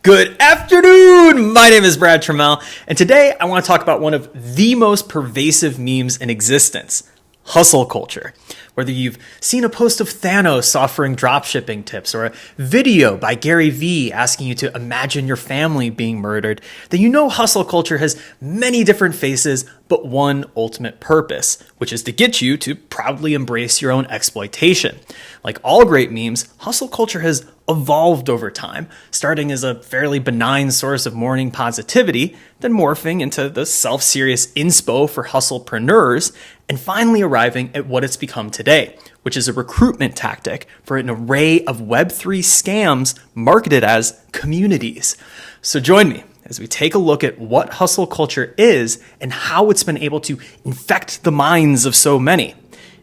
Good afternoon! My name is Brad Trammell, and today I want to talk about one of the most pervasive memes in existence, hustle culture. Whether you've seen a post of Thanos offering dropshipping tips or a video by Gary Vee asking you to imagine your family being murdered, then you know hustle culture has many different faces, but one ultimate purpose, which is to get you to proudly embrace your own exploitation. Like all great memes, hustle culture has evolved over time, starting as a fairly benign source of morning positivity, then morphing into the self-serious inspo for hustlepreneurs, and finally arriving at what it's become today, which is a recruitment tactic for an array of Web3 scams marketed as communities. So join me as we take a look at what hustle culture is and how it's been able to infect the minds of so many.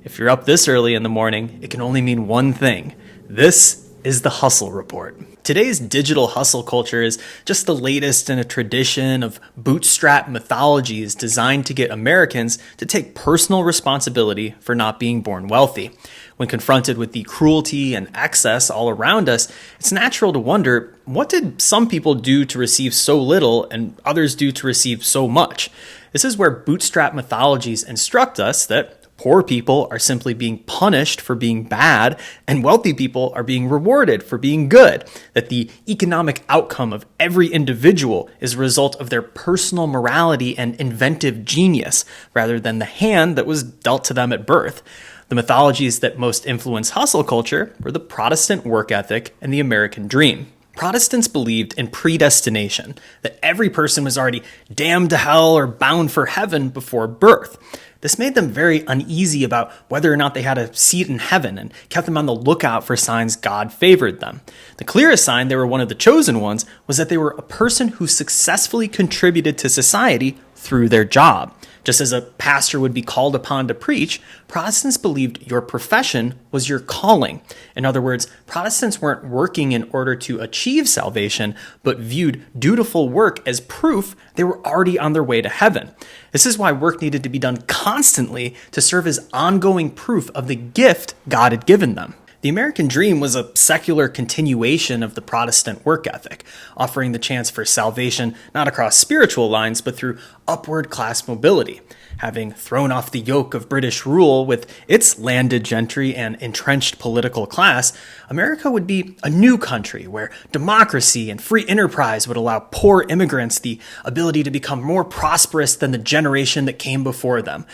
If you're up this early in the morning, it can only mean one thing. This is the Hustle Report. Today's digital hustle culture is just the latest in a tradition of bootstrap mythologies designed to get Americans to take personal responsibility for not being born wealthy. When confronted with the cruelty and excess all around us, it's natural to wonder, what did some people do to receive so little and others do to receive so much? This is where bootstrap mythologies instruct us that poor people are simply being punished for being bad, and wealthy people are being rewarded for being good. That the economic outcome of every individual is a result of their personal morality and inventive genius, rather than the hand that was dealt to them at birth. The mythologies that most influence hustle culture were the Protestant work ethic and the American dream. Protestants believed in predestination, that every person was already damned to hell or bound for heaven before birth. This made them very uneasy about whether or not they had a seat in heaven and kept them on the lookout for signs God favored them. The clearest sign they were one of the chosen ones was that they were a person who successfully contributed to society through their job. Just as a pastor would be called upon to preach, Protestants believed your profession was your calling. In other words, Protestants weren't working in order to achieve salvation, but viewed dutiful work as proof they were already on their way to heaven. This is why work needed to be done constantly to serve as ongoing proof of the gift God had given them. The American dream was a secular continuation of the Protestant work ethic, offering the chance for salvation not across spiritual lines, but through upward class mobility. Having thrown off the yoke of British rule with its landed gentry and entrenched political class, America would be a new country where democracy and free enterprise would allow poor immigrants the ability to become more prosperous than the generation that came before them.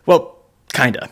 Well, kinda.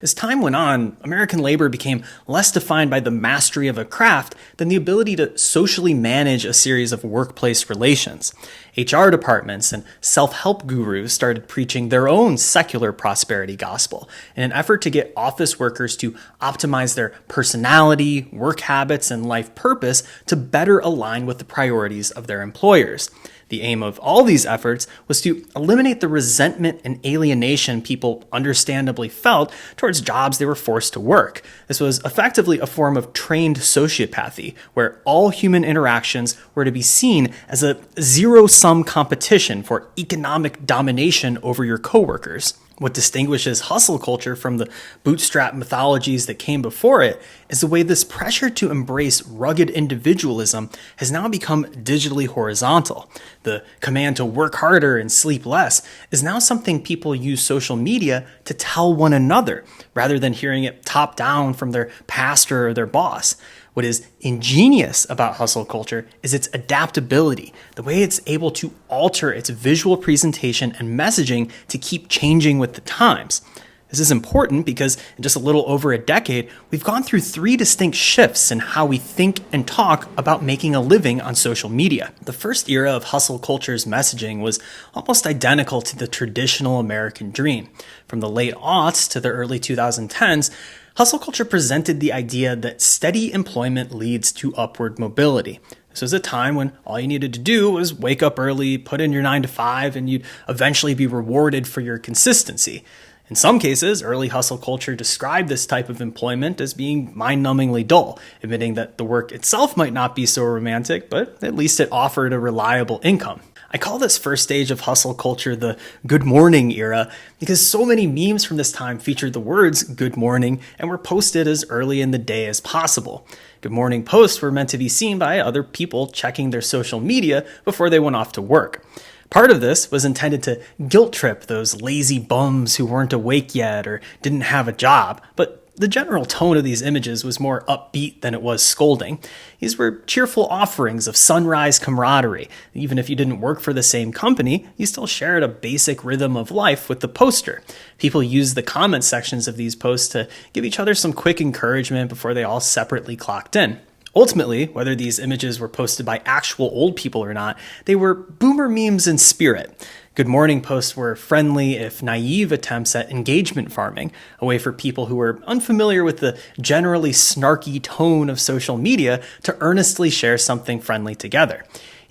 As time went on, American labor became less defined by the mastery of a craft than the ability to socially manage a series of workplace relations. HR departments and self-help gurus started preaching their own secular prosperity gospel in an effort to get office workers to optimize their personality, work habits, and life purpose to better align with the priorities of their employers. The aim of all these efforts was to eliminate the resentment and alienation people understandably felt towards jobs they were forced to work. This was effectively a form of trained sociopathy, where all human interactions were to be seen as a zero-sum competition for economic domination over your coworkers. What distinguishes hustle culture from the bootstrap mythologies that came before it is the way this pressure to embrace rugged individualism has now become digitally horizontal. The command to work harder and sleep less is now something people use social media to tell one another, rather than hearing it top down from their pastor or their boss. What is ingenious about hustle culture is its adaptability, the way it's able to alter its visual presentation and messaging to keep changing with the times. This is important because in just a little over a decade, we've gone through 3 distinct shifts in how we think and talk about making a living on social media. The first era of hustle culture's messaging was almost identical to the traditional American dream. From the late aughts to the early 2010s, hustle culture presented the idea that steady employment leads to upward mobility. This was a time when all you needed to do was wake up early, put in your 9 to 5, and you'd eventually be rewarded for your consistency. In some cases, early hustle culture described this type of employment as being mind-numbingly dull, admitting that the work itself might not be so romantic, but at least it offered a reliable income. I call this first stage of hustle culture the good morning era because so many memes from this time featured the words good morning and were posted as early in the day as possible. Good morning posts were meant to be seen by other people checking their social media before they went off to work. Part of this was intended to guilt trip those lazy bums who weren't awake yet or didn't have a job, but the general tone of these images was more upbeat than it was scolding. These were cheerful offerings of sunrise camaraderie. Even if you didn't work for the same company, you still shared a basic rhythm of life with the poster. People used the comment sections of these posts to give each other some quick encouragement before they all separately clocked in. Ultimately, whether these images were posted by actual old people or not, they were boomer memes in spirit. Good morning posts were friendly, if naive attempts at engagement farming, a way for people who were unfamiliar with the generally snarky tone of social media to earnestly share something friendly together.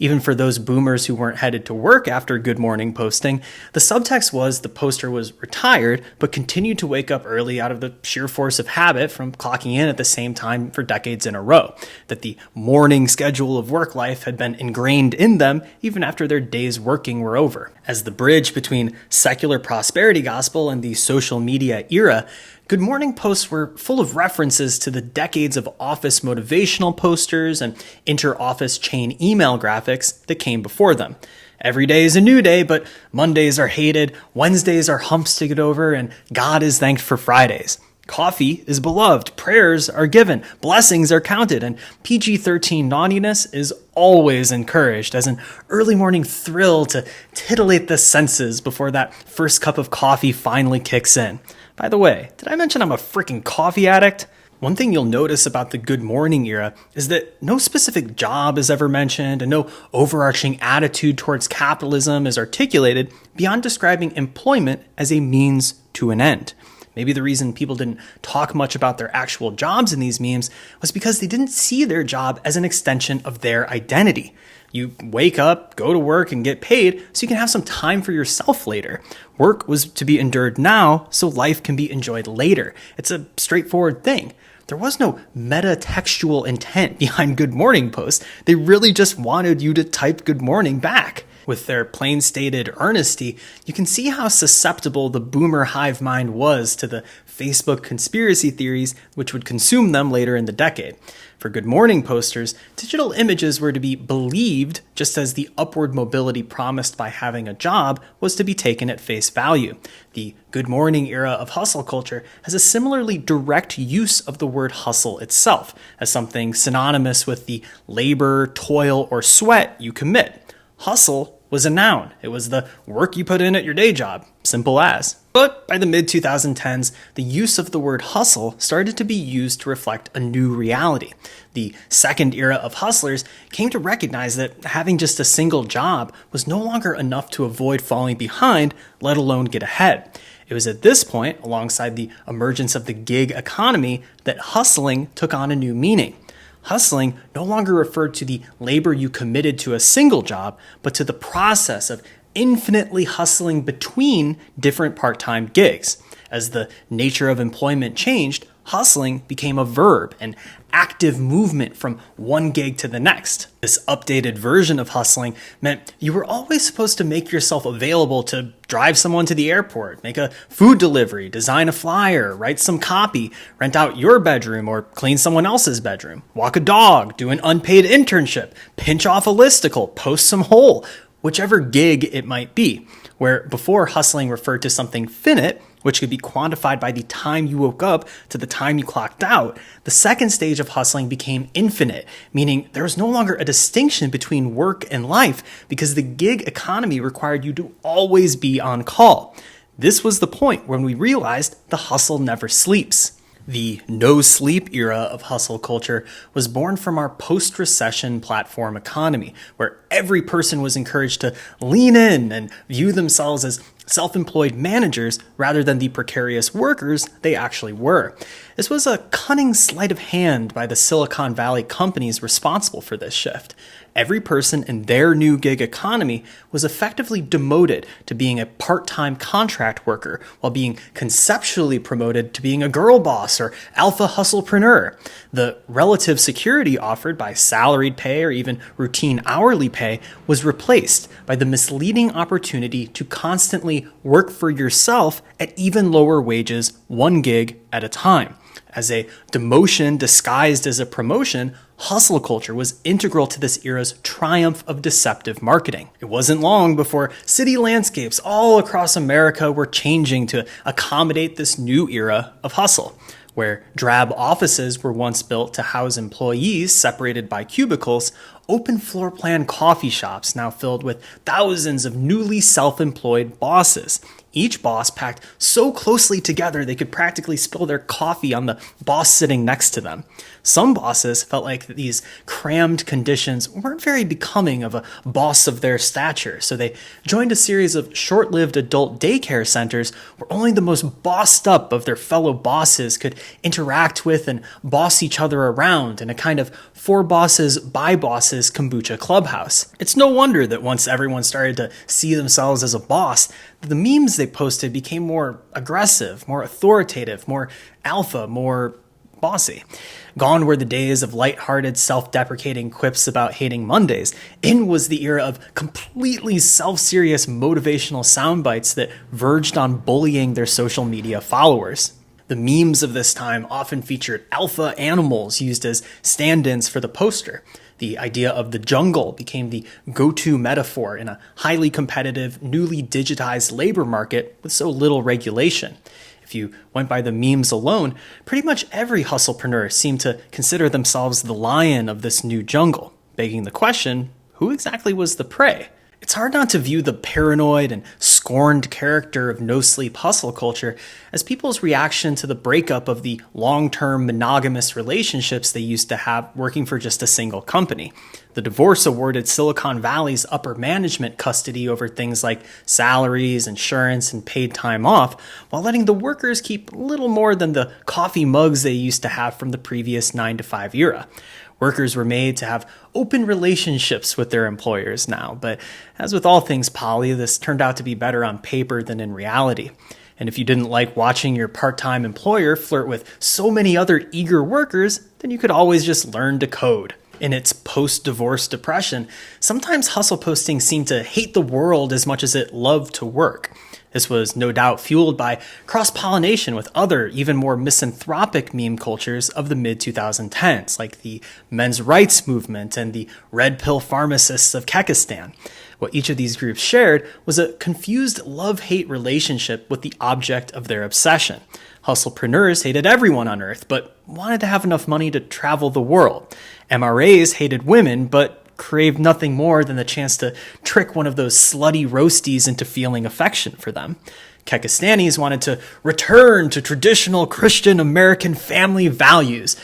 Even for those boomers who weren't headed to work after good morning posting, the subtext was the poster was retired but continued to wake up early out of the sheer force of habit from clocking in at the same time for decades in a row, that the morning schedule of work life had been ingrained in them even after their days working were over. As the bridge between secular prosperity gospel and the social media era, Good morning posts were full of references to the decades of office motivational posters and inter-office chain email graphics that came before them. Every day is a new day, but Mondays are hated, Wednesdays are humps to get over, and God is thanked for Fridays. Coffee is beloved, prayers are given, blessings are counted, and PG-13 naughtiness is always encouraged as an early morning thrill to titillate the senses before that first cup of coffee finally kicks in. By the way, did I mention I'm a freaking coffee addict? One thing you'll notice about the good morning era is that no specific job is ever mentioned and no overarching attitude towards capitalism is articulated beyond describing employment as a means to an end. Maybe the reason people didn't talk much about their actual jobs in these memes was because they didn't see their job as an extension of their identity. You wake up, go to work, and get paid so you can have some time for yourself later. Work was to be endured now so life can be enjoyed later. It's a straightforward thing. There was no meta-textual intent behind good morning posts. They really just wanted you to type good morning back. With their plain-stated earnesty, you can see how susceptible the boomer hive mind was to the Facebook conspiracy theories which would consume them later in the decade. For Good Morning posters, digital images were to be believed just as the upward mobility promised by having a job was to be taken at face value. The Good Morning era of hustle culture has a similarly direct use of the word hustle itself as something synonymous with the labor, toil, or sweat you commit. Hustle was a noun. It was the work you put in at your day job. Simple as. But by the mid-2010s, the use of the word hustle started to be used to reflect a new reality. The second era of hustlers came to recognize that having just a single job was no longer enough to avoid falling behind, let alone get ahead. It was at this point, alongside the emergence of the gig economy, that hustling took on a new meaning. Hustling no longer referred to the labor you committed to a single job, but to the process of infinitely hustling between different part-time gigs. As the nature of employment changed, hustling became a verb, an active movement from one gig to the next. This updated version of hustling meant you were always supposed to make yourself available to drive someone to the airport, make a food delivery, design a flyer, write some copy, rent out your bedroom or clean someone else's bedroom, walk a dog, do an unpaid internship, pinch off a listicle, post some hole, whichever gig it might be. Where before hustling referred to something finite, which could be quantified by the time you woke up to the time you clocked out, the second stage of hustling became infinite, meaning there was no longer a distinction between work and life because the gig economy required you to always be on call. This was the point when we realized the hustle never sleeps. The no-sleep era of hustle culture was born from our post-recession platform economy, where every person was encouraged to lean in and view themselves as self-employed managers rather than the precarious workers they actually were. This was a cunning sleight of hand by the Silicon Valley companies responsible for this shift. Every person in their new gig economy was effectively demoted to being a part-time contract worker, while being conceptually promoted to being a girl boss or alpha hustlepreneur. The relative security offered by salaried pay or even routine hourly pay was replaced by the misleading opportunity to constantly work for yourself at even lower wages, one gig at a time. As a demotion disguised as a promotion, hustle culture was integral to this era's triumph of deceptive marketing. It wasn't long before city landscapes all across America were changing to accommodate this new era of hustle. Where drab offices were once built to house employees separated by cubicles, open floor plan coffee shops now filled with thousands of newly self-employed bosses. Each boss packed so closely together they could practically spill their coffee on the boss sitting next to them. Some bosses felt like these crammed conditions weren't very becoming of a boss of their stature, so they joined a series of short-lived adult daycare centers where only the most bossed up of their fellow bosses could interact with and boss each other around in a kind of for bosses by bosses kombucha clubhouse. It's no wonder that once everyone started to see themselves as a boss, the memes they posted became more aggressive, more authoritative, more alpha, more bossy. Gone were the days of lighthearted, self-deprecating quips about hating Mondays. In was the era of completely self-serious motivational sound bites that verged on bullying their social media followers. The memes of this time often featured alpha animals used as stand-ins for the poster. The idea of the jungle became the go-to metaphor in a highly competitive, newly digitized labor market with so little regulation. If you went by the memes alone, pretty much every hustlepreneur seemed to consider themselves the lion of this new jungle, begging the question, who exactly was the prey? It's hard not to view the paranoid and scorned character of no-sleep hustle culture as people's reaction to the breakup of the long-term monogamous relationships they used to have working for just a single company. The divorce awarded Silicon Valley's upper management custody over things like salaries, insurance, and paid time off, while letting the workers keep little more than the coffee mugs they used to have from the previous 9-to-5 era. Workers were made to have open relationships with their employers now, but as with all things poly, this turned out to be better on paper than in reality. And if you didn't like watching your part-time employer flirt with so many other eager workers, then you could always just learn to code. In its post-divorce depression, sometimes hustle posting seemed to hate the world as much as it loved to work. This was no doubt fueled by cross-pollination with other, even more misanthropic meme cultures of the mid-2010s, like the men's rights movement and the red pill pharmacists of Kekistan. What each of these groups shared was a confused love-hate relationship with the object of their obsession. Hustlepreneurs hated everyone on Earth, but wanted to have enough money to travel the world. MRAs hated women, but craved nothing more than the chance to trick one of those slutty roasties into feeling affection for them. Kekistanis wanted to return to traditional Christian American family values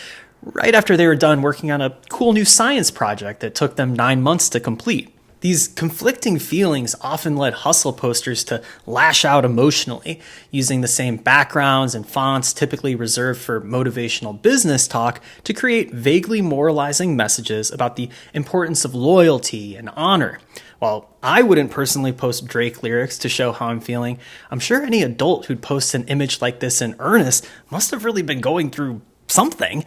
right after they were done working on a cool new science project that took them 9 months to complete. These conflicting feelings often led hustle posters to lash out emotionally, using the same backgrounds and fonts typically reserved for motivational business talk to create vaguely moralizing messages about the importance of loyalty and honor. While I wouldn't personally post Drake lyrics to show how I'm feeling, I'm sure any adult who'd post an image like this in earnest must have really been going through something.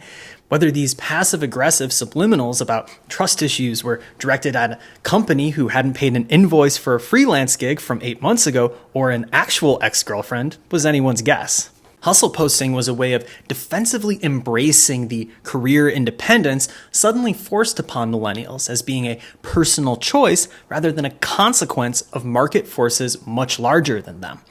Whether these passive-aggressive subliminals about trust issues were directed at a company who hadn't paid an invoice for a freelance gig from 8 months ago or an actual ex-girlfriend was anyone's guess. Hustle posting was a way of defensively embracing the career independence suddenly forced upon millennials as being a personal choice rather than a consequence of market forces much larger than them.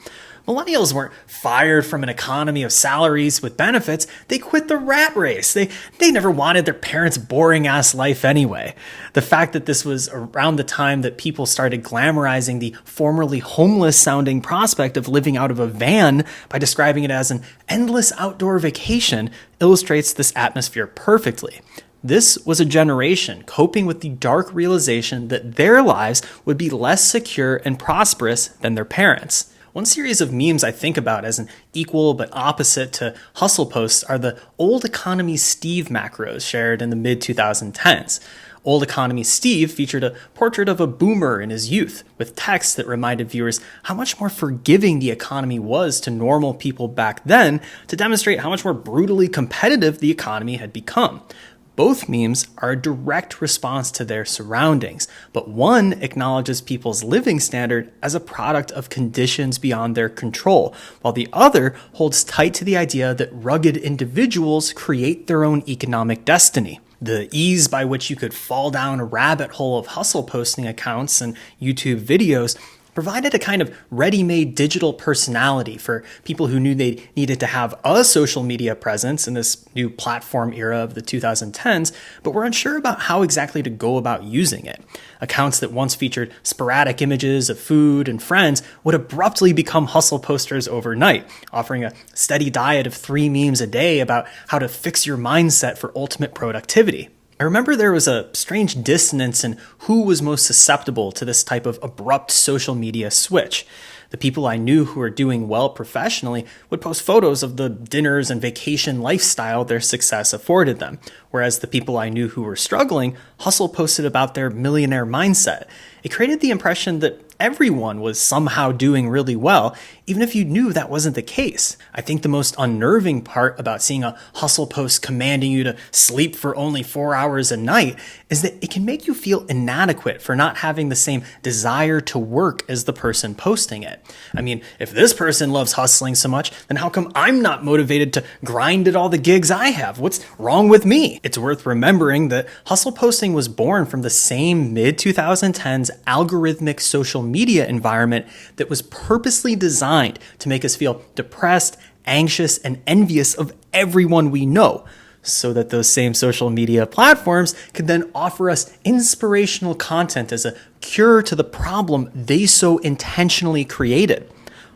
Millennials weren't fired from an economy of salaries with benefits. They quit the rat race. They never wanted their parents' boring-ass life anyway. The fact that this was around the time that people started glamorizing the formerly homeless-sounding prospect of living out of a van by describing it as an endless outdoor vacation illustrates this atmosphere perfectly. This was a generation coping with the dark realization that their lives would be less secure and prosperous than their parents'. One series of memes I think about as an equal but opposite to hustle posts are the Old Economy Steve macros shared in the mid-2010s. Old Economy Steve featured a portrait of a boomer in his youth, with text that reminded viewers how much more forgiving the economy was to normal people back then, to demonstrate how much more brutally competitive the economy had become. Both memes are a direct response to their surroundings, but one acknowledges people's living standard as a product of conditions beyond their control, while the other holds tight to the idea that rugged individuals create their own economic destiny. The ease by which you could fall down a rabbit hole of hustle posting accounts and YouTube videos provided a kind of ready-made digital personality for people who knew they needed to have a social media presence in this new platform era of the 2010s, but were unsure about how exactly to go about using it. Accounts that once featured sporadic images of food and friends would abruptly become hustle posters overnight, offering a steady diet of 3 memes a day about how to fix your mindset for ultimate productivity. I remember there was a strange dissonance in who was most susceptible to this type of abrupt social media switch. The people I knew who were doing well professionally would post photos of the dinners and vacation lifestyle their success afforded them, whereas the people I knew who were struggling hustle posted about their millionaire mindset. It created the impression that everyone was somehow doing really well, even if you knew that wasn't the case. I think the most unnerving part about seeing a hustle post commanding you to sleep for only 4 hours a night is that it can make you feel inadequate for not having the same desire to work as the person posting it. I mean, if this person loves hustling so much, then how come I'm not motivated to grind at all the gigs I have? What's wrong with me? It's worth remembering that hustle posting was born from the same mid-2010s algorithmic social media environment that was purposely designed to make us feel depressed, anxious, and envious of everyone we know, so that those same social media platforms could then offer us inspirational content as a cure to the problem they so intentionally created.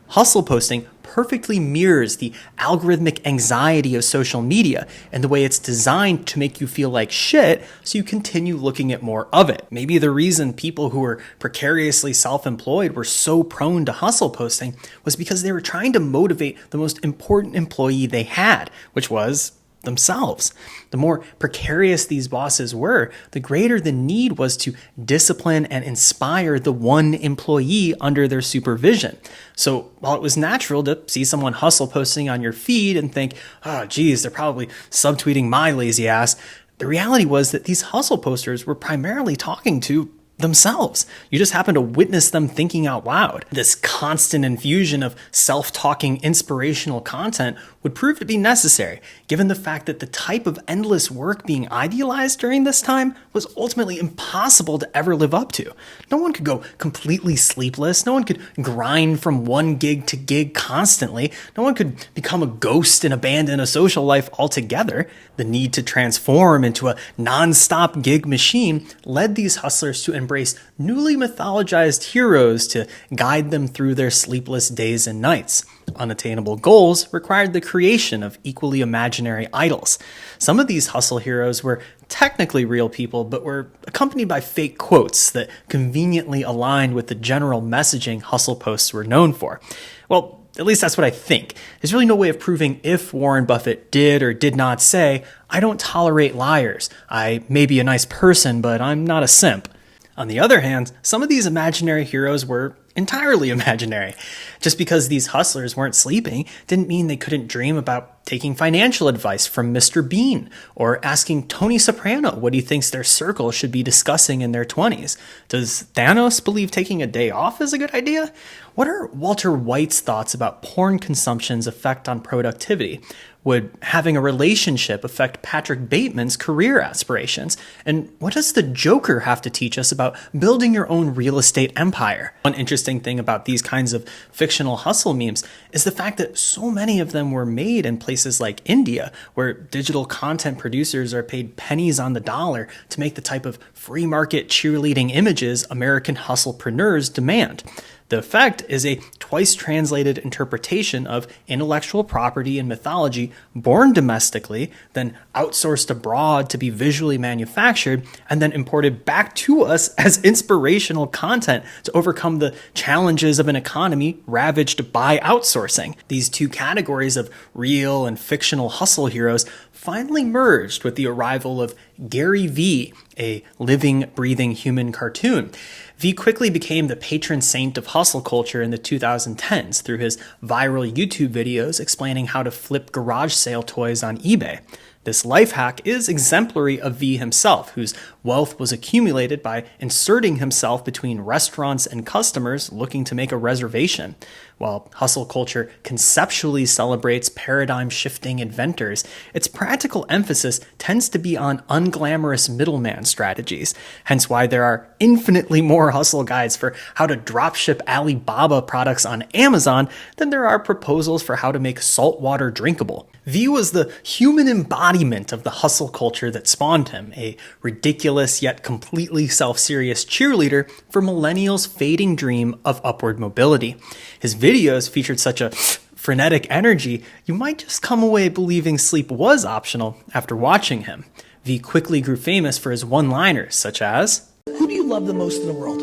Hustle posting perfectly mirrors the algorithmic anxiety of social media and the way it's designed to make you feel like shit so you continue looking at more of it. Maybe the reason people who were precariously self-employed were so prone to hustle posting was because they were trying to motivate the most important employee they had, which was themselves. The more precarious these bosses were, the greater the need was to discipline and inspire the one employee under their supervision. So while it was natural to see someone hustle posting on your feed and think, oh geez, they're probably subtweeting my lazy ass, the reality was that these hustle posters were primarily talking to themselves. You just happen to witness them thinking out loud. This constant infusion of self-talking inspirational content would prove to be necessary, given the fact that the type of endless work being idealized during this time was ultimately impossible to ever live up to. No one could go completely sleepless. No one could grind from one gig to gig constantly. No one could become a ghost and abandon a social life altogether. The need to transform into a non-stop gig machine led these hustlers to embrace newly mythologized heroes to guide them through their sleepless days and nights. Unattainable goals required the creation of equally imaginary idols. Some of these hustle heroes were technically real people, but were accompanied by fake quotes that conveniently aligned with the general messaging hustle posts were known for. Well, at least that's what I think. There's really no way of proving if Warren Buffett did or did not say, "I don't tolerate liars. I may be a nice person, but I'm not a simp." On the other hand, some of these imaginary heroes were entirely imaginary. Just because these hustlers weren't sleeping didn't mean they couldn't dream about taking financial advice from Mr. Bean or asking Tony Soprano what he thinks their circle should be discussing in their 20s. Does Thanos believe taking a day off is a good idea? What are Walter White's thoughts about porn consumption's effect on productivity? Would having a relationship affect Patrick Bateman's career aspirations? And what does the Joker have to teach us about building your own real estate empire? One interesting thing about these kinds of fictional hustle memes is the fact that so many of them were made in places like India, where digital content producers are paid pennies on the dollar to make the type of free market cheerleading images American hustlepreneurs demand. The effect is a twice translated interpretation of intellectual property and mythology born domestically, then outsourced abroad to be visually manufactured, and then imported back to us as inspirational content to overcome the challenges of an economy ravaged by outsourcing. These two categories of real and fictional hustle heroes finally merged with the arrival of Gary Vee, a living, breathing human cartoon. Vee quickly became the patron saint of hustle culture in the 2010s through his viral YouTube videos explaining how to flip garage sale toys on eBay. This life hack is exemplary of Vee himself, whose wealth was accumulated by inserting himself between restaurants and customers looking to make a reservation. While hustle culture conceptually celebrates paradigm-shifting inventors, its practical emphasis tends to be on unglamorous middleman strategies, hence why there are infinitely more hustle guides for how to dropship Alibaba products on Amazon than there are proposals for how to make salt water drinkable. Vee was the human embodiment of the hustle culture that spawned him, a ridiculous yet completely self-serious cheerleader for millennials' fading dream of upward mobility. His videos featured such a frenetic energy, you might just come away believing sleep was optional after watching him. Vee quickly grew famous for his one-liners, such as, "Who do you love the most in the world?"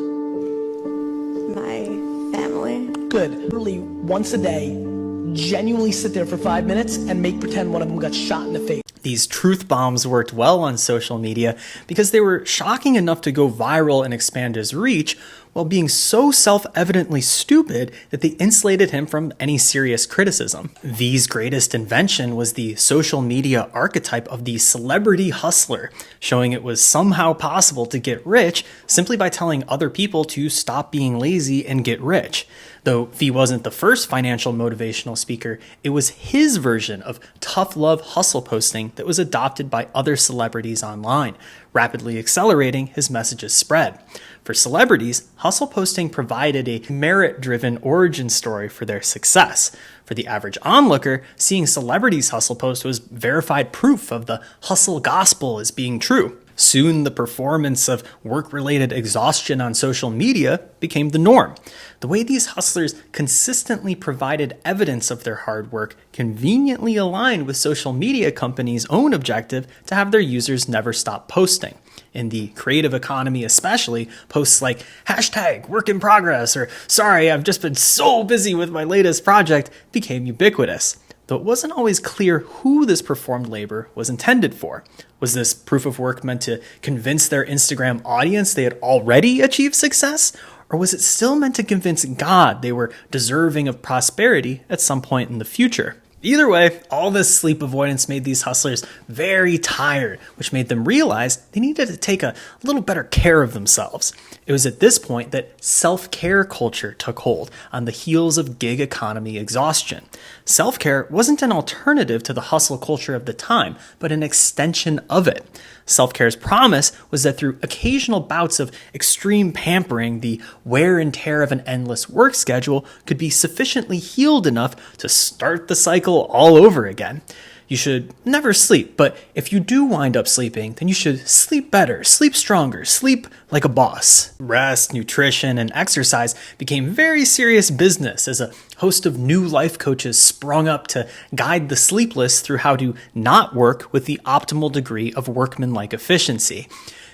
My family. Good. Literally once a day, genuinely sit there for 5 minutes and make pretend one of them got shot in the face. These truth bombs worked well on social media because they were shocking enough to go viral and expand his reach, while being so self-evidently stupid that they insulated him from any serious criticism. Vee's greatest invention was the social media archetype of the celebrity hustler, showing it was somehow possible to get rich simply by telling other people to stop being lazy and get rich. Though Vee wasn't the first financial motivational speaker, it was his version of tough love hustle posting that was adopted by other celebrities online, rapidly accelerating his message's spread. For celebrities, hustle posting provided a merit-driven origin story for their success. For the average onlooker, seeing celebrities hustle post was verified proof of the hustle gospel as being true. Soon, the performance of work-related exhaustion on social media became the norm. The way these hustlers consistently provided evidence of their hard work conveniently aligned with social media companies' own objective to have their users never stop posting. In the creative economy especially, posts like #work in progress or "sorry, I've just been so busy with my latest project" became ubiquitous. Though it wasn't always clear who this performed labor was intended for. Was this proof of work meant to convince their Instagram audience they had already achieved success? Or was it still meant to convince God they were deserving of prosperity at some point in the future? Either way, all this sleep avoidance made these hustlers very tired, which made them realize they needed to take a little better care of themselves. It was at this point that self-care culture took hold on the heels of gig economy exhaustion. Self-care wasn't an alternative to the hustle culture of the time, but an extension of it. Self-care's promise was that through occasional bouts of extreme pampering, the wear and tear of an endless work schedule could be sufficiently healed enough to start the cycle all over again. You should never sleep, but if you do wind up sleeping, then you should sleep better, sleep stronger, sleep like a boss. Rest, nutrition, and exercise became very serious business as a host of new life coaches sprung up to guide the sleepless through how to not work with the optimal degree of workmanlike efficiency.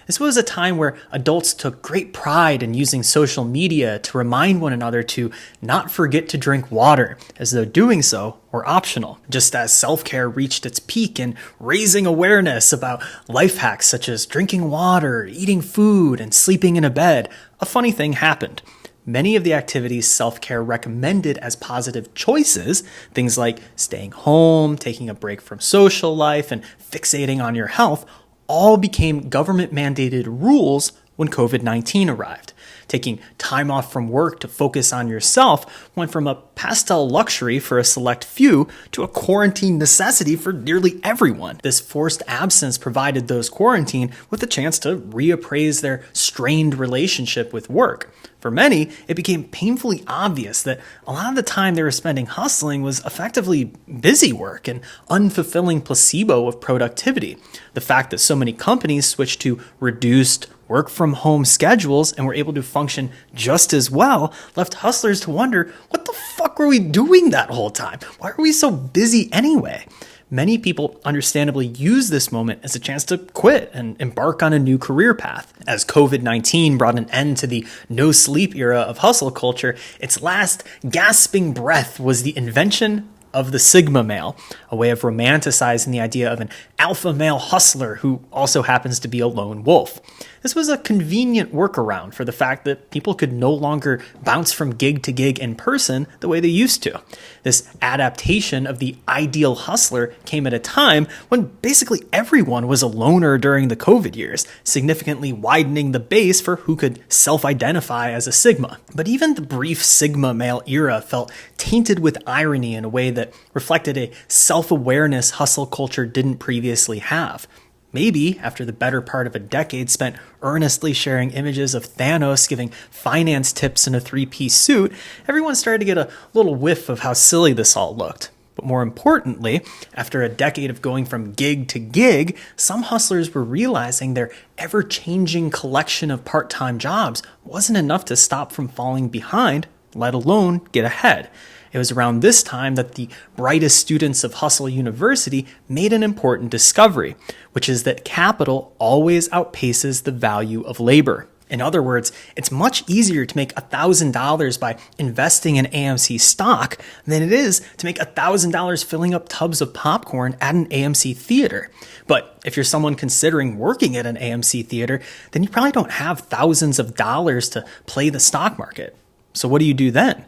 This was a time where adults took great pride in using social media to remind one another to not forget to drink water, as though doing so were optional. Just as self-care reached its peak in raising awareness about life hacks such as drinking water, eating food, and sleeping in a bed, a funny thing happened. Many of the activities self-care recommended as positive choices, things like staying home, taking a break from social life, and fixating on your health, all became government-mandated rules when COVID-19 arrived. Taking time off from work to focus on yourself went from a pastel luxury for a select few to a quarantine necessity for nearly everyone. This forced absence provided those quarantined with a chance to reappraise their strained relationship with work. For many, it became painfully obvious that a lot of the time they were spending hustling was effectively busy work, an unfulfilling placebo of productivity. The fact that so many companies switched to reduced, work from home schedules and were able to function just as well left hustlers to wonder, what the fuck were we doing that whole time? Why are we so busy anyway? Many people understandably use this moment as a chance to quit and embark on a new career path. As COVID-19 brought an end to the no-sleep era of hustle culture, its last gasping breath was the invention of the Sigma male, a way of romanticizing the idea of an alpha male hustler who also happens to be a lone wolf. This was a convenient workaround for the fact that people could no longer bounce from gig to gig in person the way they used to. This adaptation of the ideal hustler came at a time when basically everyone was a loner during the COVID years, significantly widening the base for who could self-identify as a Sigma. But even the brief Sigma male era felt tainted with irony in a way that reflected a self-awareness hustle culture didn't previously have. Maybe, after the better part of a decade spent earnestly sharing images of Thanos giving finance tips in a three-piece suit, everyone started to get a little whiff of how silly this all looked. But more importantly, after a decade of going from gig to gig, some hustlers were realizing their ever-changing collection of part-time jobs wasn't enough to stop from falling behind, let alone get ahead. It was around this time that the brightest students of Hustle University made an important discovery, which is that capital always outpaces the value of labor. In other words, it's much easier to make $1,000 by investing in AMC stock than it is to make $1,000 filling up tubs of popcorn at an AMC theater. But if you're someone considering working at an AMC theater, then you probably don't have thousands of dollars to play the stock market. So what do you do then?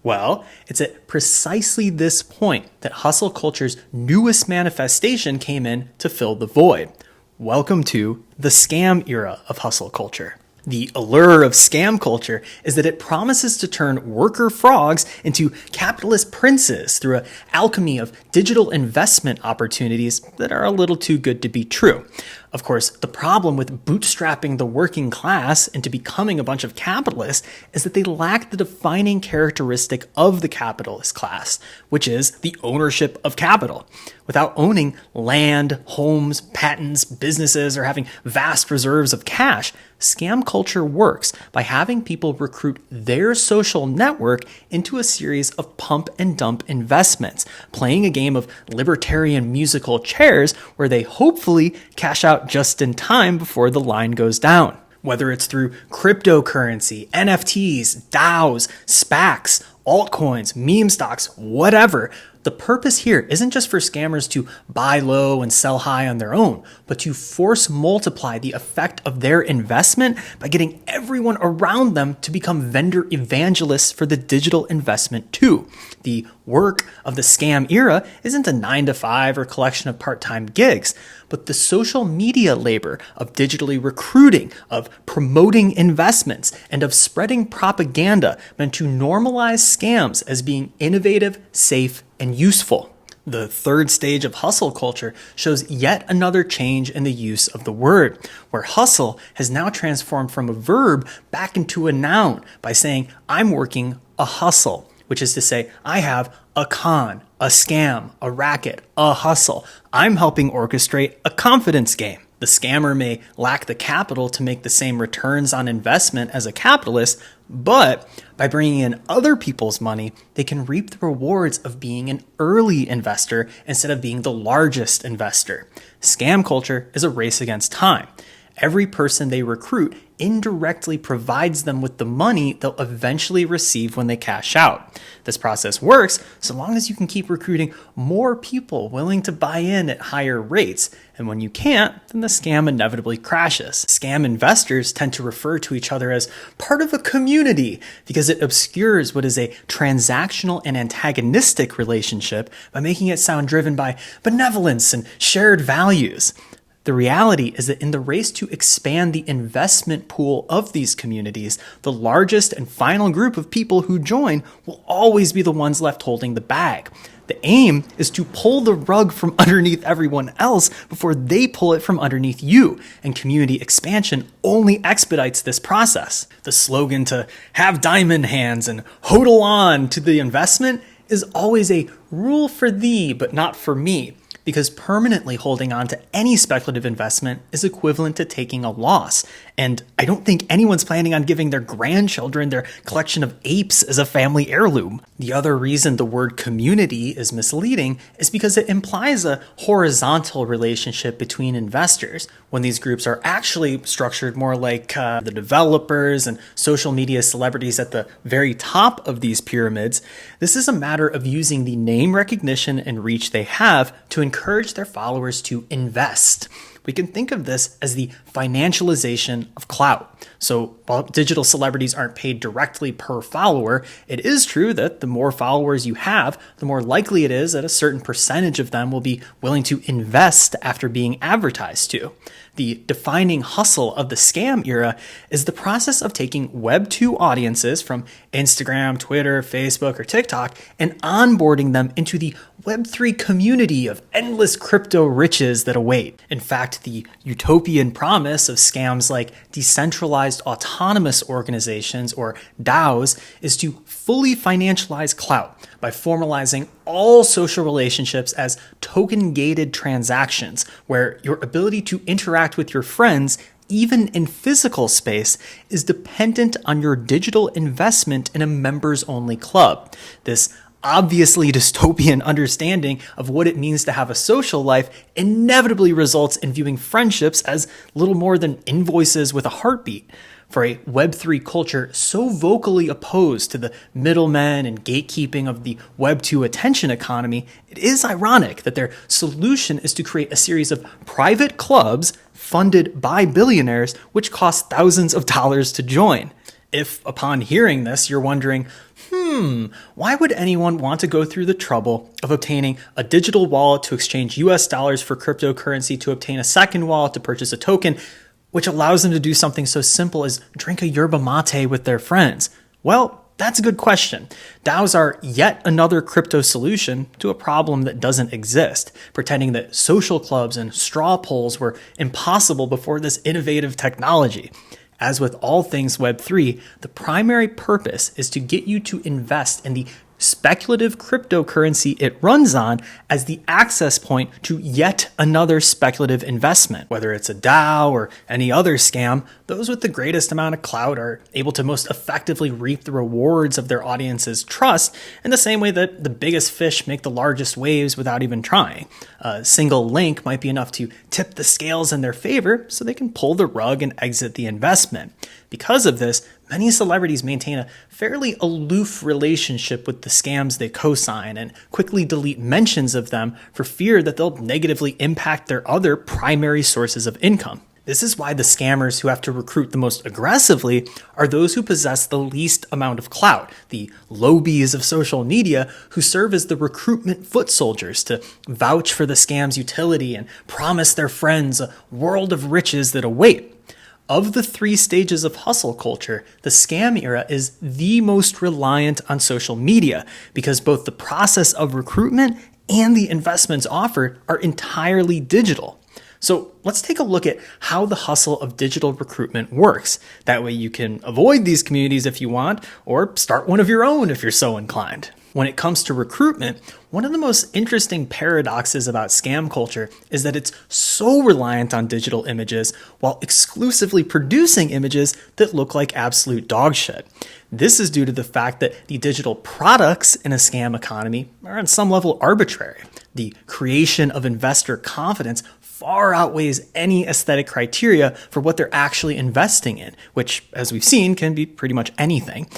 Well, it's at precisely this point that hustle culture's newest manifestation came in to fill the void. Welcome to the scam era of hustle culture. The allure of scam culture is that it promises to turn worker frogs into capitalist princes through an alchemy of digital investment opportunities that are a little too good to be true. Of course, the problem with bootstrapping the working class into becoming a bunch of capitalists is that they lack the defining characteristic of the capitalist class, which is the ownership of capital. Without owning land, homes, patents, businesses, or having vast reserves of cash, scam culture works by having people recruit their social network into a series of pump and dump investments, playing a game of libertarian musical chairs where they hopefully cash out just in time before the line goes down. Whether it's through cryptocurrency, NFTs, DAOs, SPACs, altcoins, meme stocks, whatever, the purpose here isn't just for scammers to buy low and sell high on their own, but to force multiply the effect of their investment by getting everyone around them to become vendor evangelists for the digital investment too. The work of the scam era isn't a 9-to-5 or collection of part-time gigs, but the social media labor of digitally recruiting, of promoting investments, and of spreading propaganda meant to normalize scams as being innovative, safe, and useful. The third stage of hustle culture shows yet another change in the use of the word, where hustle has now transformed from a verb back into a noun by saying, I'm working a hustle, which is to say, I have a con, a scam, a racket, a hustle. I'm helping orchestrate a confidence game. The scammer may lack the capital to make the same returns on investment as a capitalist, but by bringing in other people's money, they can reap the rewards of being an early investor instead of being the largest investor. Scam culture is a race against time. Every person they recruit indirectly provides them with the money they'll eventually receive when they cash out. This process works so long as you can keep recruiting more people willing to buy in at higher rates. And when you can't, then the scam inevitably crashes. Scam investors tend to refer to each other as part of a community because it obscures what is a transactional and antagonistic relationship by making it sound driven by benevolence and shared values. The reality is that in the race to expand the investment pool of these communities, the largest and final group of people who join will always be the ones left holding the bag. The aim is to pull the rug from underneath everyone else before they pull it from underneath you, and community expansion only expedites this process. The slogan to have diamond hands and hodl on to the investment is always a rule for thee, but not for me. because permanently holding on to any speculative investment is equivalent to taking a loss. And I don't think anyone's planning on giving their grandchildren their collection of apes as a family heirloom. The other reason the word community is misleading is because it implies a horizontal relationship between investors, when these groups are actually structured more like the developers and social media celebrities at the very top of these pyramids. This is a matter of using the name recognition and reach they have to encourage their followers to invest. We can think of this as the financialization of clout. So while digital celebrities aren't paid directly per follower, it is true that the more followers you have, the more likely it is that a certain percentage of them will be willing to invest after being advertised to. The defining hustle of the scam era is the process of taking Web 2 audiences from Instagram, Twitter, Facebook, or TikTok and onboarding them into the Web 3 community of endless crypto riches that await. In fact, the utopian promise of scams like decentralized autonomous organizations, or DAOs, is to fully financialize clout by formalizing all social relationships as token-gated transactions, where your ability to interact with your friends, even in physical space, is dependent on your digital investment in a members-only club. This obviously dystopian understanding of what it means to have a social life inevitably results in viewing friendships as little more than invoices with a heartbeat. For a Web3 culture so vocally opposed to the middlemen and gatekeeping of the Web2 attention economy, it is ironic that their solution is to create a series of private clubs funded by billionaires, which cost thousands of dollars to join. If, upon hearing this, you're wondering, why would anyone want to go through the trouble of obtaining a digital wallet to exchange US dollars for cryptocurrency, to obtain a second wallet to purchase a token, which allows them to do something so simple as drink a yerba mate with their friends? Well, that's a good question. DAOs are yet another crypto solution to a problem that doesn't exist, pretending that social clubs and straw polls were impossible before this innovative technology. As with all things Web3, the primary purpose is to get you to invest in the speculative cryptocurrency it runs on as the access point to yet another speculative investment. Whether it's a DAO or any other scam, those with the greatest amount of clout are able to most effectively reap the rewards of their audience's trust in the same way that the biggest fish make the largest waves without even trying. A single link might be enough to tip the scales in their favor so they can pull the rug and exit the investment. Because of this, many celebrities maintain a fairly aloof relationship with the scams they co-sign and quickly delete mentions of them for fear that they'll negatively impact their other primary sources of income. This is why the scammers who have to recruit the most aggressively are those who possess the least amount of clout, the lobies of social media who serve as the recruitment foot soldiers to vouch for the scam's utility and promise their friends a world of riches that await. Of the three stages of hustle culture, the scam era is the most reliant on social media because both the process of recruitment and the investments offered are entirely digital. So let's take a look at how the hustle of digital recruitment works. That way you can avoid these communities if you want, or start one of your own if you're so inclined. When it comes to recruitment, one of the most interesting paradoxes about scam culture is that it's so reliant on digital images while exclusively producing images that look like absolute dog shit. This is due to the fact that the digital products in a scam economy are on some level arbitrary. The creation of investor confidence far outweighs any aesthetic criteria for what they're actually investing in, which, as we've seen, can be pretty much anything.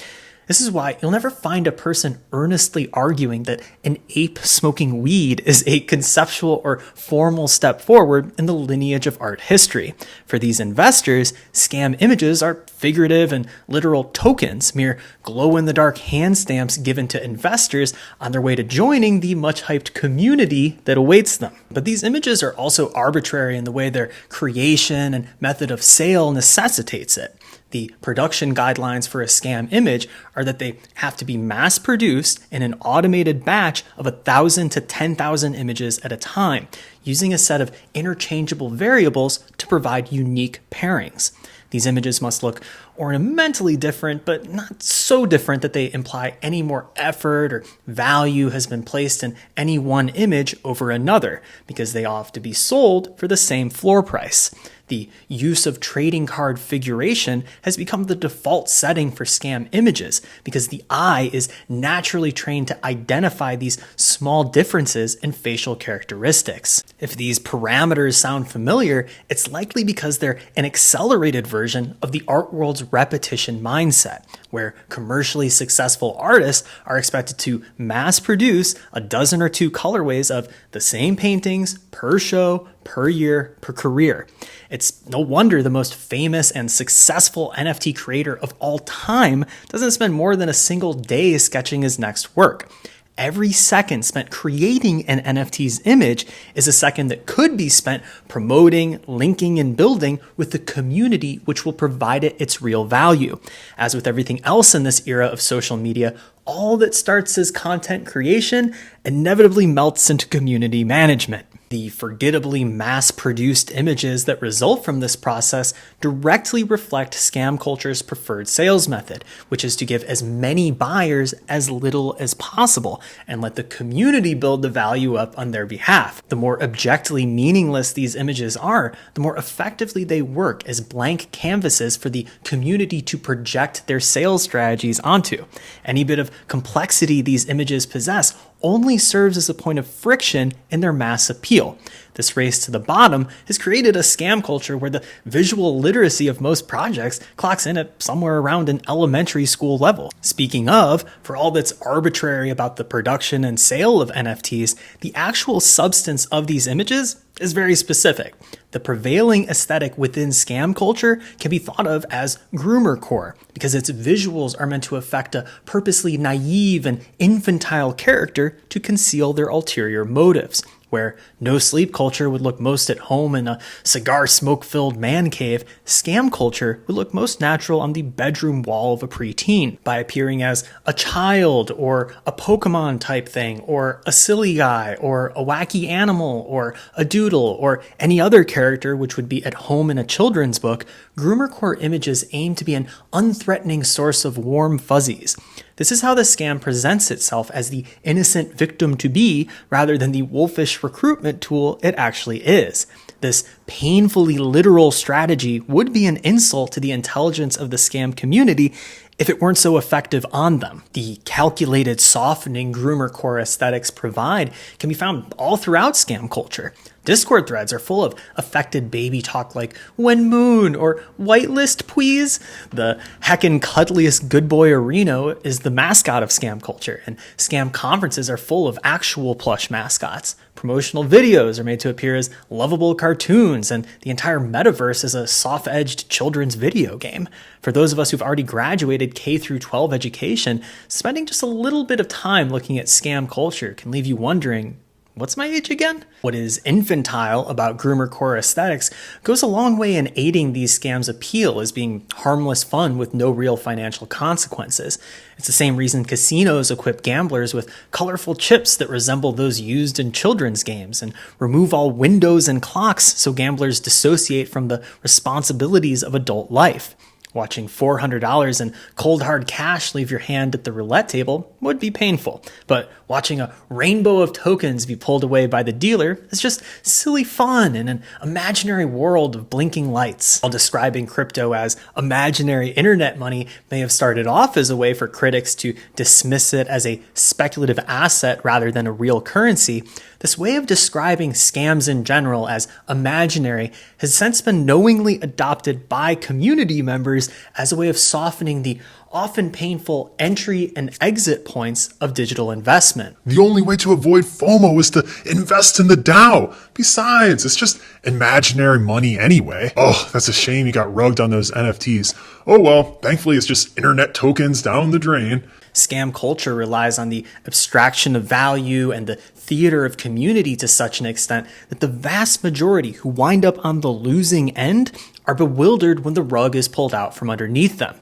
This is why you'll never find a person earnestly arguing that an ape smoking weed is a conceptual or formal step forward in the lineage of art history. For these investors, scam images are figurative and literal tokens, mere glow-in-the-dark hand stamps given to investors on their way to joining the much-hyped community that awaits them. But these images are also arbitrary in the way their creation and method of sale necessitates it. The production guidelines for a scam image are that they have to be mass produced in an automated batch of 1,000 to 10,000 images at a time, using a set of interchangeable variables to provide unique pairings. These images must look ornamentally different, but not so different that they imply any more effort or value has been placed in any one image over another, because they all have to be sold for the same floor price. The use of trading card figuration has become the default setting for scam images because the eye is naturally trained to identify these small differences in facial characteristics. If these parameters sound familiar, it's likely because they're an accelerated version of the art world's repetition mindset, where commercially successful artists are expected to mass produce a dozen or two colorways of the same paintings per show, per year, per career. It's no wonder the most famous and successful NFT creator of all time doesn't spend more than a single day sketching his next work. Every second spent creating an NFT's image is a second that could be spent promoting, linking, and building with the community which will provide it its real value. As with everything else in this era of social media, all that starts as content creation inevitably melts into community management. The forgettably mass-produced images that result from this process directly reflect scam culture's preferred sales method, which is to give as many buyers as little as possible and let the community build the value up on their behalf. The more objectively meaningless these images are, the more effectively they work as blank canvases for the community to project their sales strategies onto. Any bit of complexity these images possess only serves as a point of friction in their mass appeal. This race to the bottom has created a scam culture where the visual literacy of most projects clocks in at somewhere around an elementary school level. Speaking of, for all that's arbitrary about the production and sale of NFTs, the actual substance of these images is very specific. The prevailing aesthetic within scam culture can be thought of as groomercore because its visuals are meant to affect a purposely naive and infantile character to conceal their ulterior motives. Where no sleep culture would look most at home in a cigar smoke-filled man cave, scam culture would look most natural on the bedroom wall of a preteen by appearing as a child or a Pokemon type thing or a silly guy or a wacky animal or a doodle or any other character which would be at home in a children's book. Groomercore images aim to be an unthreatening source of warm fuzzies. This is how the scam presents itself as the innocent victim-to-be rather than the wolfish recruitment tool it actually is. This painfully literal strategy would be an insult to the intelligence of the scam community if it weren't so effective on them. The calculated, softening groomercore aesthetics provide can be found all throughout scam culture. Discord threads are full of affected baby talk like "when moon" or "whitelist please." The heckin' cuddliest good boy Reno is the mascot of scam culture, and scam conferences are full of actual plush mascots. Promotional videos are made to appear as lovable cartoons, and the entire metaverse is a soft-edged children's video game. For those of us who've already graduated K through 12 education, spending just a little bit of time looking at scam culture can leave you wondering, what's my age again? What is infantile about groomercore aesthetics goes a long way in aiding these scams' appeal as being harmless fun with no real financial consequences. It's the same reason casinos equip gamblers with colorful chips that resemble those used in children's games and remove all windows and clocks so gamblers dissociate from the responsibilities of adult life. Watching $400 in cold hard cash leave your hand at the roulette table would be painful, but watching a rainbow of tokens be pulled away by the dealer is just silly fun in an imaginary world of blinking lights. While describing crypto as imaginary internet money may have started off as a way for critics to dismiss it as a speculative asset rather than a real currency, this way of describing scams in general as imaginary has since been knowingly adopted by community members as a way of softening the often painful entry and exit points of digital investment. The only way to avoid FOMO is to invest in the DAO. Besides, it's just imaginary money anyway. Oh, that's a shame you got rugged on those NFTs. Oh well, thankfully it's just internet tokens down the drain. Scam culture relies on the abstraction of value and the theater of community to such an extent that the vast majority who wind up on the losing end are bewildered when the rug is pulled out from underneath them.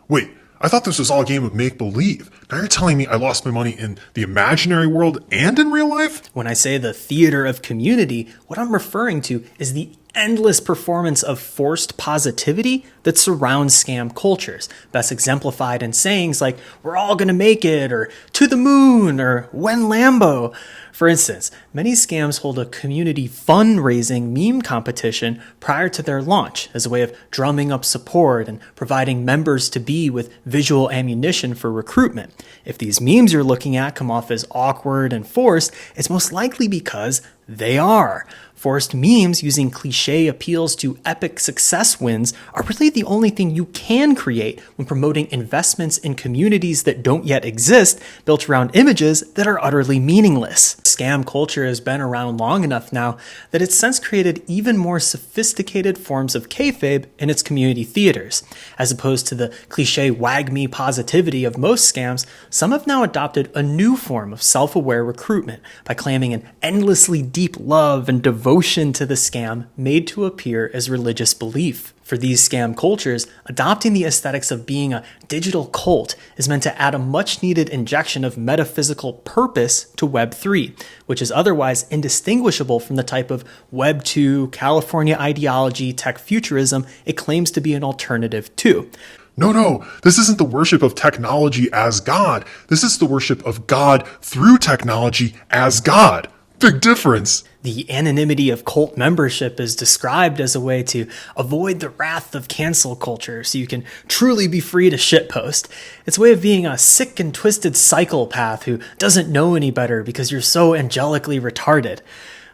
Wait, I thought this was all a game of make-believe. Now you're telling me I lost my money in the imaginary world and in real life? When I say the theater of community, what I'm referring to is the endless performance of forced positivity that surrounds scam cultures, best exemplified in sayings like, "we're all gonna make it," or "to the moon," or "when Lambo." For instance, many scams hold a community fundraising meme competition prior to their launch as a way of drumming up support and providing members to be with visual ammunition for recruitment. If these memes you're looking at come off as awkward and forced, it's most likely because they are. Forced memes using cliche appeals to epic success wins are really the only thing you can create when promoting investments in communities that don't yet exist, built around images that are utterly meaningless. Scam culture has been around long enough now that it's since created even more sophisticated forms of kayfabe in its community theaters. As opposed to the cliche wag me positivity of most scams, some have now adopted a new form of self-aware recruitment by claiming an endlessly deep love and devotion to the scam made to appear as religious belief. For these scam cultures, adopting the aesthetics of being a digital cult is meant to add a much-needed injection of metaphysical purpose to Web3, which is otherwise indistinguishable from the type of Web 2, California ideology, tech futurism it claims to be an alternative to. No, this isn't the worship of technology as God. This is the worship of God through technology as God. Big difference. The anonymity of cult membership is described as a way to avoid the wrath of cancel culture so you can truly be free to shitpost. It's a way of being a sick and twisted psychopath who doesn't know any better because you're so angelically retarded.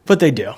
But they do.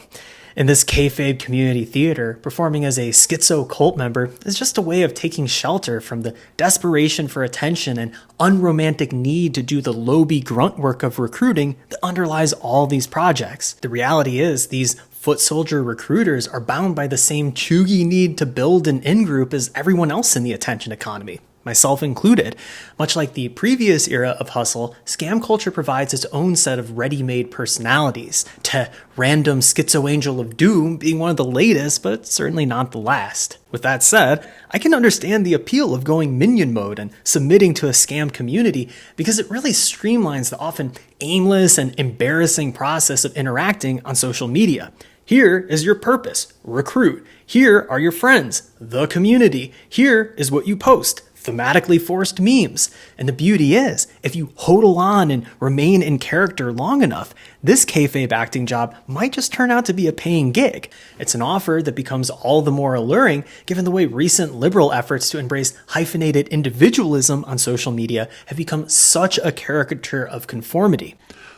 In this kayfabe community theater, performing as a schizo cult member is just a way of taking shelter from the desperation for attention and unromantic need to do the low-B grunt work of recruiting that underlies all these projects. The reality is, these foot soldier recruiters are bound by the same chuggy need to build an in-group as everyone else in the attention economy, myself included. Much like the previous era of hustle, scam culture provides its own set of ready-made personalities, to random schizo angel of doom being one of the latest, but certainly not the last. With that said, I can understand the appeal of going minion mode and submitting to a scam community because it really streamlines the often aimless and embarrassing process of interacting on social media. Here is your purpose, recruit. Here are your friends, the community. Here is what you post, thematically forced memes. And the beauty is, if you hodl on and remain in character long enough, this kayfabe acting job might just turn out to be a paying gig. It's an offer that becomes all the more alluring given the way recent liberal efforts to embrace hyphenated individualism on social media have become such a caricature of conformity.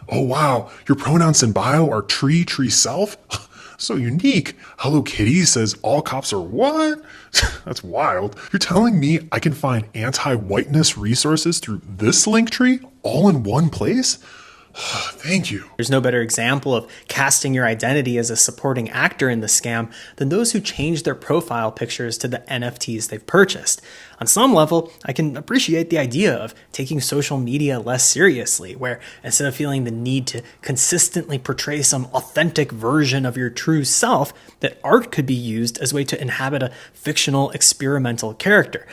Oh wow, your pronouns in bio are tree self? So unique. Hello Kitty says all cops are what? That's wild. You're telling me I can find anti-whiteness resources through this link tree all in one place? Thank you. There's no better example of casting your identity as a supporting actor in the scam than those who change their profile pictures to the NFTs they've purchased. On some level, I can appreciate the idea of taking social media less seriously, where instead of feeling the need to consistently portray some authentic version of your true self, that art could be used as a way to inhabit a fictional experimental character.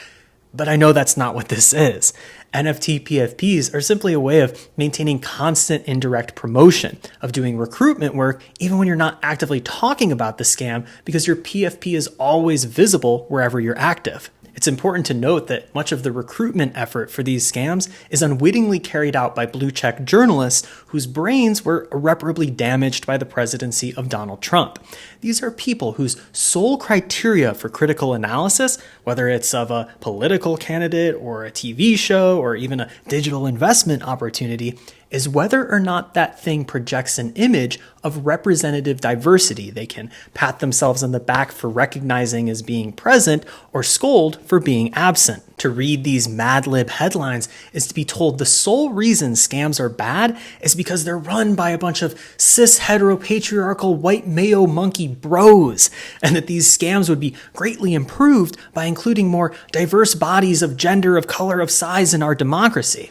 But I know that's not what this is. NFT PFPs are simply a way of maintaining constant indirect promotion, of doing recruitment work even when you're not actively talking about the scam because your PFP is always visible wherever you're active. It's important to note that much of the recruitment effort for these scams is unwittingly carried out by blue-check journalists whose brains were irreparably damaged by the presidency of Donald Trump. These are people whose sole criteria for critical analysis, whether it's of a political candidate or a TV show or even a digital investment opportunity, is whether or not that thing projects an image of representative diversity they can pat themselves on the back for recognizing as being present or scold for being absent. To read these Mad Lib headlines is to be told the sole reason scams are bad is because they're run by a bunch of cis heteropatriarchal white mayo monkey bros, and that these scams would be greatly improved by including more diverse bodies of gender, of color, of size in our democracy.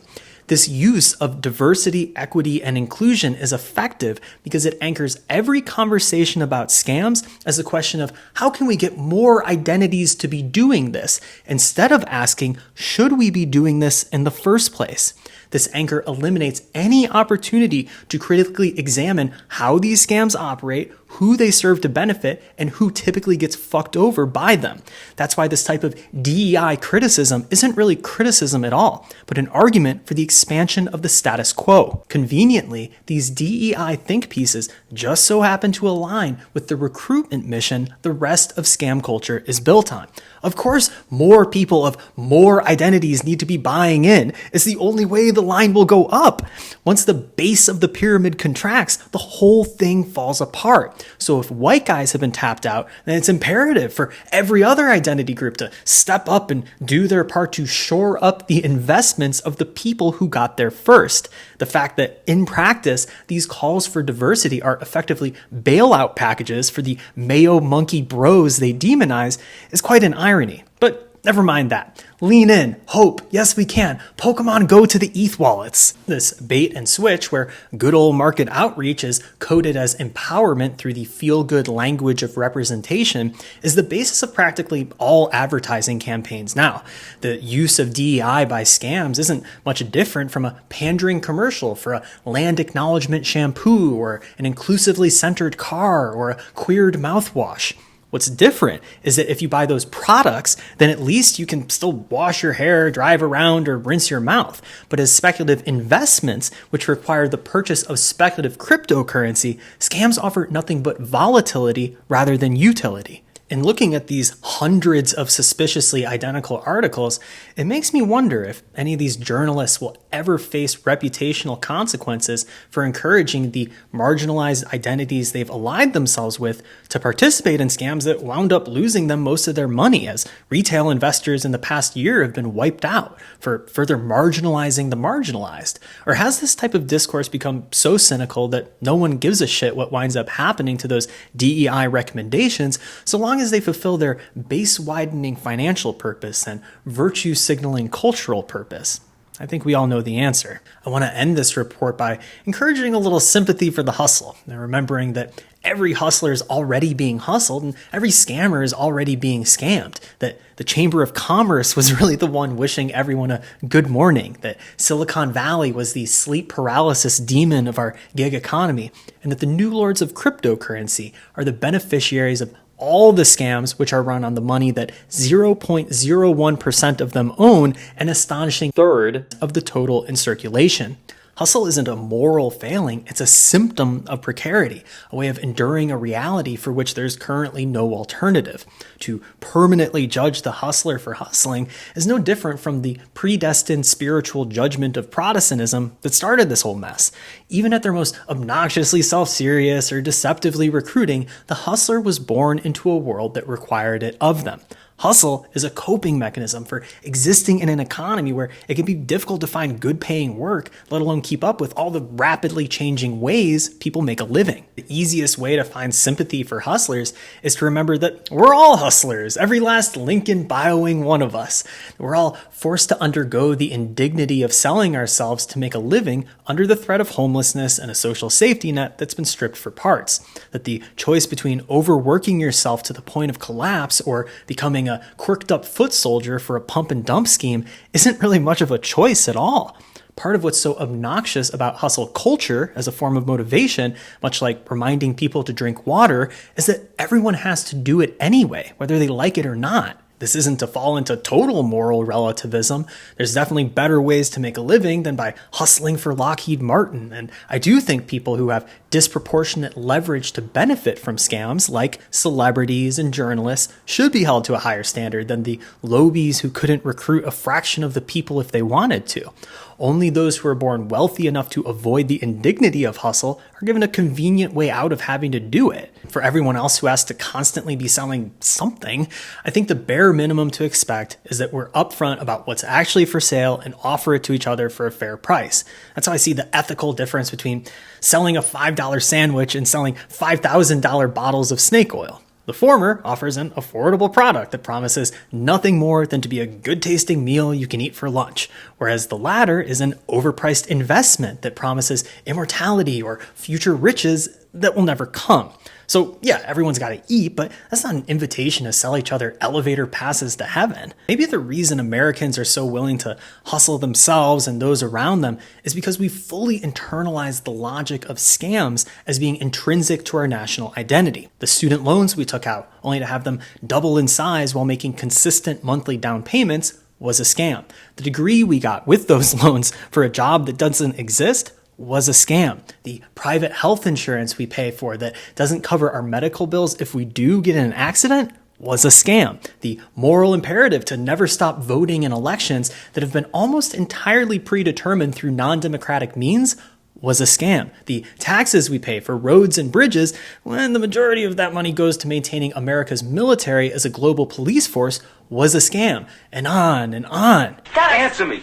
This use of diversity, equity, and inclusion is effective because it anchors every conversation about scams as a question of how can we get more identities to be doing this, instead of asking, should we be doing this in the first place? This anchor eliminates any opportunity to critically examine how these scams operate, who they serve to benefit, and who typically gets fucked over by them. That's why this type of DEI criticism isn't really criticism at all, but an argument for the expansion of the status quo. Conveniently, these DEI think pieces just so happen to align with the recruitment mission the rest of scam culture is built on. Of course, more people of more identities need to be buying in. It's the only way the line will go up. Once the base of the pyramid contracts, the whole thing falls apart. So if white guys have been tapped out, then it's imperative for every other identity group to step up and do their part to shore up the investments of the people who got there first. The fact that in practice, these calls for diversity are effectively bailout packages for the Mayo monkey bros they demonize is quite an irony. But never mind that. Lean in, hope, yes we can. Pokemon Go to the ETH wallets. This bait and switch where good old market outreach is coded as empowerment through the feel-good language of representation is the basis of practically all advertising campaigns now. The use of DEI by scams isn't much different from a pandering commercial for a land acknowledgement shampoo or an inclusively centered car or a queered mouthwash. What's different is that if you buy those products, then at least you can still wash your hair, drive around, or rinse your mouth. But as speculative investments, which require the purchase of speculative cryptocurrency, scams offer nothing but volatility rather than utility. In looking at these hundreds of suspiciously identical articles, it makes me wonder if any of these journalists will ever face reputational consequences for encouraging the marginalized identities they've allied themselves with to participate in scams that wound up losing them most of their money, as retail investors in the past year have been wiped out for further marginalizing the marginalized. Or has this type of discourse become so cynical that no one gives a shit what winds up happening to those DEI recommendations, so long as they fulfill their base-widening financial purpose and virtue-signaling cultural purpose? I think we all know the answer. I want to end this report by encouraging a little sympathy for the hustle, and remembering that every hustler is already being hustled and every scammer is already being scammed, that the Chamber of Commerce was really the one wishing everyone a good morning, that Silicon Valley was the sleep paralysis demon of our gig economy, and that the new lords of cryptocurrency are the beneficiaries of all the scams which are run on the money that 0.01% of them own, an astonishing third of the total in circulation. Hustle isn't a moral failing, it's a symptom of precarity, a way of enduring a reality for which there's currently no alternative. To permanently judge the hustler for hustling is no different from the predestined spiritual judgment of Protestantism that started this whole mess. Even at their most obnoxiously self-serious or deceptively recruiting, the hustler was born into a world that required it of them. Hustle is a coping mechanism for existing in an economy where it can be difficult to find good paying work, let alone keep up with all the rapidly changing ways people make a living. The easiest way to find sympathy for hustlers is to remember that we're all hustlers, every last Lincoln bioing one of us. We're all forced to undergo the indignity of selling ourselves to make a living under the threat of homelessness and a social safety net that's been stripped for parts. That the choice between overworking yourself to the point of collapse or becoming a quirked up foot soldier for a pump and dump scheme isn't really much of a choice at all. Part of what's so obnoxious about hustle culture as a form of motivation, much like reminding people to drink water, is that everyone has to do it anyway, whether they like it or not. This isn't to fall into total moral relativism. There's definitely better ways to make a living than by hustling for Lockheed Martin. And I do think people who have disproportionate leverage to benefit from scams, like celebrities and journalists, should be held to a higher standard than the lobies who couldn't recruit a fraction of the people if they wanted to. Only those who are born wealthy enough to avoid the indignity of hustle are given a convenient way out of having to do it. For everyone else who has to constantly be selling something, I think the bare minimum to expect is that we're upfront about what's actually for sale and offer it to each other for a fair price. That's how I see the ethical difference between selling a $5 sandwich and selling $5,000 bottles of snake oil. The former offers an affordable product that promises nothing more than to be a good-tasting meal you can eat for lunch, whereas the latter is an overpriced investment that promises immortality or future riches that will never come. So yeah, everyone's got to eat, but that's not an invitation to sell each other elevator passes to heaven. Maybe the reason Americans are so willing to hustle themselves and those around them is because we fully internalized the logic of scams as being intrinsic to our national identity. The student loans we took out, only to have them double in size while making consistent monthly down payments, was a scam. The degree we got with those loans for a job that doesn't exist was a scam. The private health insurance we pay for that doesn't cover our medical bills if we do get in an accident was a scam. The moral imperative to never stop voting in elections that have been almost entirely predetermined through non-democratic means was a scam. The taxes we pay for roads and bridges, when the majority of that money goes to maintaining America's military as a global police force, was a scam. And on and on. Answer me.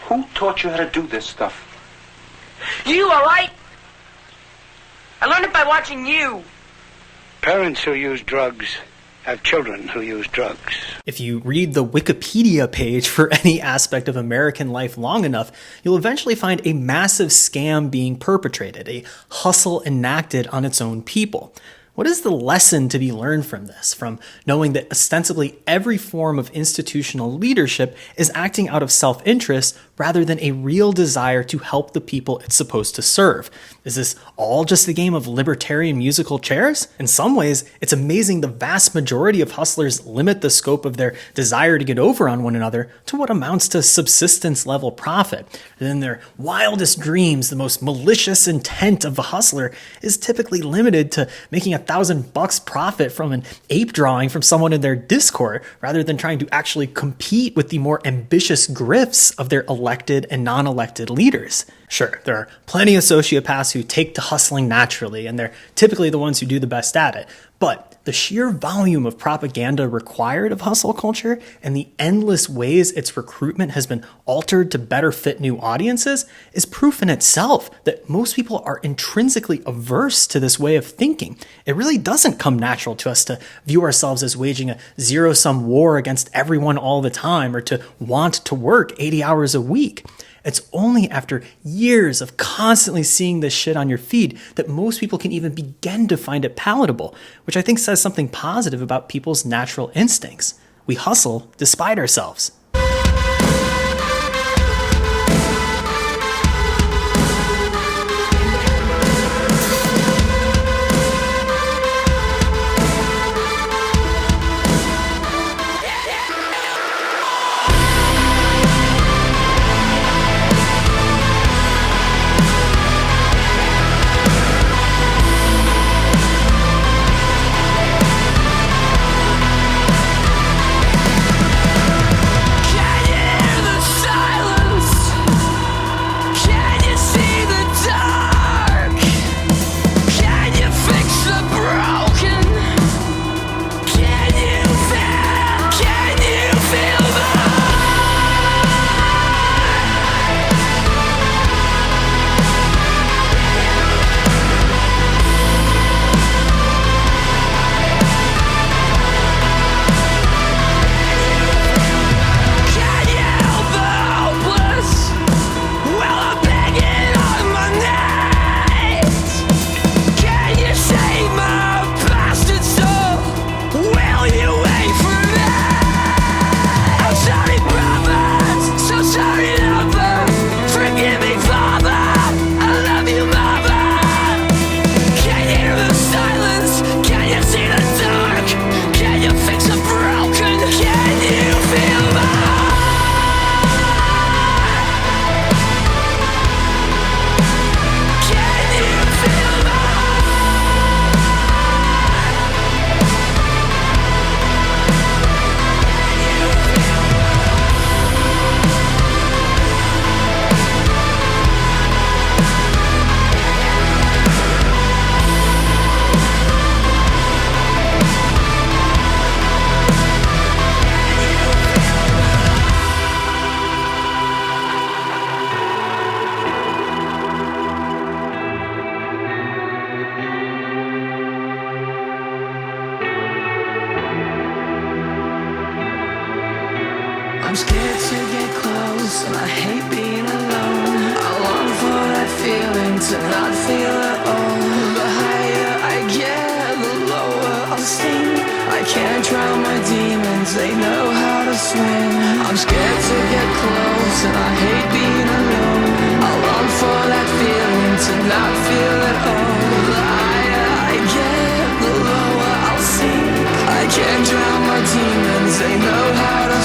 Who taught you how to do this stuff? You, all right? I learned it by watching you. Parents who use drugs have children who use drugs. If you read the Wikipedia page for any aspect of American life long enough, you'll eventually find a massive scam being perpetrated, a hustle enacted on its own people. What is the lesson to be learned from this, from knowing that ostensibly every form of institutional leadership is acting out of self-interest rather than a real desire to help the people it's supposed to serve? Is this all just a game of libertarian musical chairs? In some ways, it's amazing the vast majority of hustlers limit the scope of their desire to get over on one another to what amounts to subsistence level profit. And in their wildest dreams, the most malicious intent of a hustler is typically limited to making $1,000 profit from an ape drawing from someone in their Discord, rather than trying to actually compete with the more ambitious grifts of their elected and non-elected leaders. Sure, there are plenty of sociopaths who take to hustling naturally, and they're typically the ones who do the best at it. But the sheer volume of propaganda required of hustle culture and the endless ways its recruitment has been altered to better fit new audiences is proof in itself that most people are intrinsically averse to this way of thinking. It really doesn't come natural to us to view ourselves as waging a zero-sum war against everyone all the time, or to want to work 80 hours a week. It's only after years of constantly seeing this shit on your feed that most people can even begin to find it palatable, which I think says something positive about people's natural instincts. We hustle despite ourselves. I'm scared to get close, and I hate being alone. I long for that feeling to not feel at all. The higher I get, the lower I'll sink. I can't drown my demons, they know how to swim. I'm scared to get close, and I hate being alone. I long for that feeling to not feel at all. The higher I get, the lower I'll sink. I can't drown my demons, they know how to